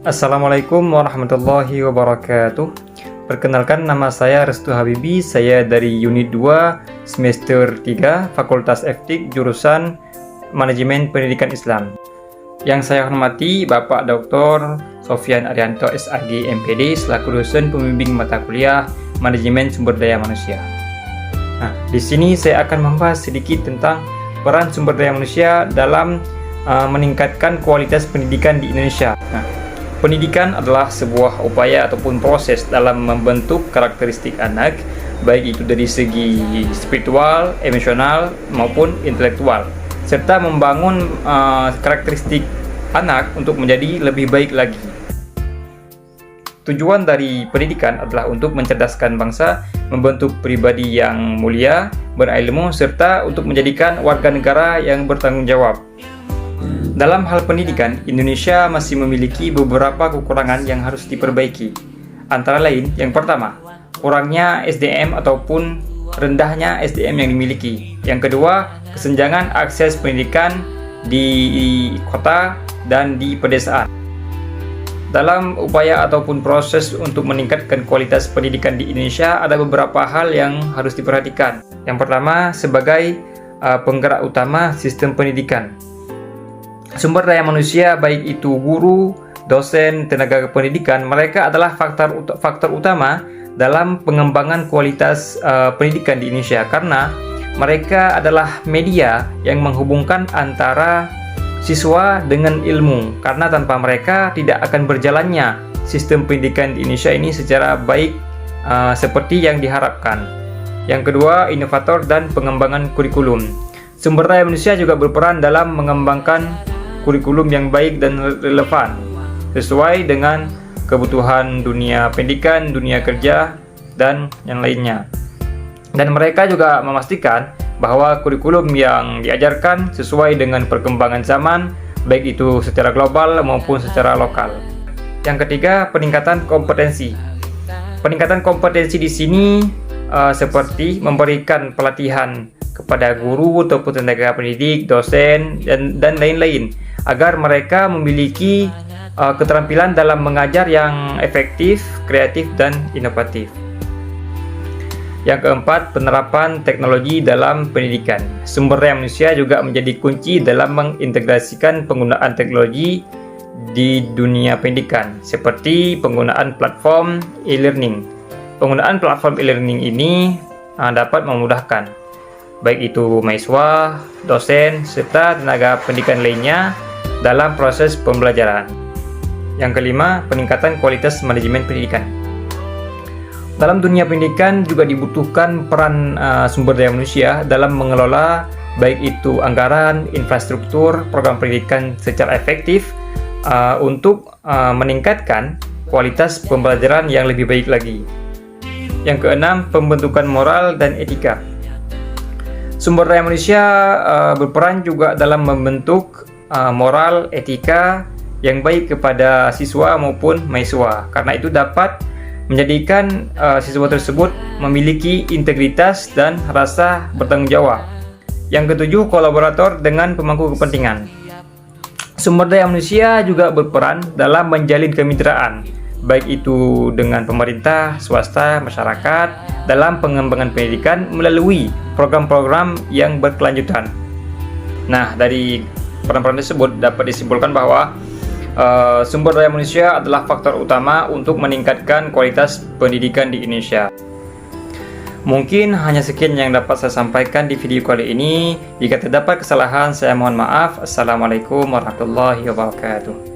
Assalamualaikum warahmatullahi wabarakatuh. Perkenalkan, nama saya Restu Habibi. Saya dari Unit 2 Semester 3 Fakultas FTIK jurusan Manajemen Pendidikan Islam. Yang saya hormati Bapak Dr. Sofyan Arianto SAG MPD selaku dosen pembimbing mata kuliah Manajemen Sumber Daya Manusia. Nah, di sini saya akan membahas sedikit tentang peran sumber daya manusia dalam meningkatkan kualitas pendidikan di Indonesia. Nah, pendidikan adalah sebuah upaya ataupun proses dalam membentuk karakteristik anak, baik itu dari segi spiritual, emosional, maupun intelektual, serta membangun karakteristik anak untuk menjadi lebih baik lagi. Tujuan dari pendidikan adalah untuk mencerdaskan bangsa, membentuk pribadi yang mulia, berilmu, serta untuk menjadikan warga negara yang bertanggung jawab. Dalam hal pendidikan, Indonesia masih memiliki beberapa kekurangan yang harus diperbaiki. Antara lain, yang pertama, kurangnya SDM ataupun rendahnya SDM yang dimiliki. Yang kedua, kesenjangan akses pendidikan di kota dan di pedesaan. Dalam upaya ataupun proses untuk meningkatkan kualitas pendidikan di Indonesia, ada beberapa hal yang harus diperhatikan. Yang pertama, sebagai penggerak utama sistem pendidikan. Sumber daya manusia, baik itu guru, dosen, tenaga pendidikan, mereka adalah faktor utama dalam pengembangan kualitas pendidikan di Indonesia, karena mereka adalah media yang menghubungkan antara siswa dengan ilmu, karena tanpa mereka tidak akan berjalannya sistem pendidikan di Indonesia ini secara baik seperti yang diharapkan. Yang kedua, inovator dan pengembangan kurikulum. Sumber daya manusia juga berperan dalam mengembangkan kurikulum yang baik dan relevan sesuai dengan kebutuhan dunia pendidikan, dunia kerja, dan yang lainnya. Dan mereka juga memastikan bahwa kurikulum yang diajarkan sesuai dengan perkembangan zaman, baik itu secara global maupun secara lokal. Yang ketiga, peningkatan kompetensi. Peningkatan kompetensi di sini seperti memberikan pelatihan kepada guru ataupun tenaga pendidik, dosen, dan lain-lain, agar mereka memiliki keterampilan dalam mengajar yang efektif, kreatif, dan inovatif. Yang keempat, penerapan teknologi dalam pendidikan. Sumber daya manusia juga menjadi kunci dalam mengintegrasikan penggunaan teknologi di dunia pendidikan, seperti penggunaan platform e-learning. Penggunaan platform e-learning ini dapat memudahkan baik itu mahasiswa, dosen, serta tenaga pendidikan lainnya dalam proses pembelajaran. Yang kelima, peningkatan kualitas manajemen pendidikan. Dalam dunia pendidikan juga dibutuhkan peran sumber daya manusia dalam mengelola baik itu anggaran, infrastruktur, program pendidikan secara efektif untuk meningkatkan kualitas pembelajaran yang lebih baik lagi. Yang keenam, pembentukan moral dan etika. Sumber daya manusia berperan juga dalam membentuk moral, etika yang baik kepada siswa maupun mahasiswa. Karena itu dapat menjadikan siswa tersebut memiliki integritas dan rasa bertanggung jawab. Yang ketujuh, kolaborator dengan pemangku kepentingan. Sumber daya manusia juga berperan dalam menjalin kemitraan, baik itu dengan pemerintah, swasta, masyarakat, dalam pengembangan pendidikan melalui program-program yang berkelanjutan. Nah, dari peran-peran tersebut dapat disimpulkan bahwa sumber daya manusia adalah faktor utama untuk meningkatkan kualitas pendidikan di Indonesia. Mungkin hanya sekian yang dapat saya sampaikan di video kali ini. Jika terdapat kesalahan, saya mohon maaf. Assalamualaikum warahmatullahi wabarakatuh.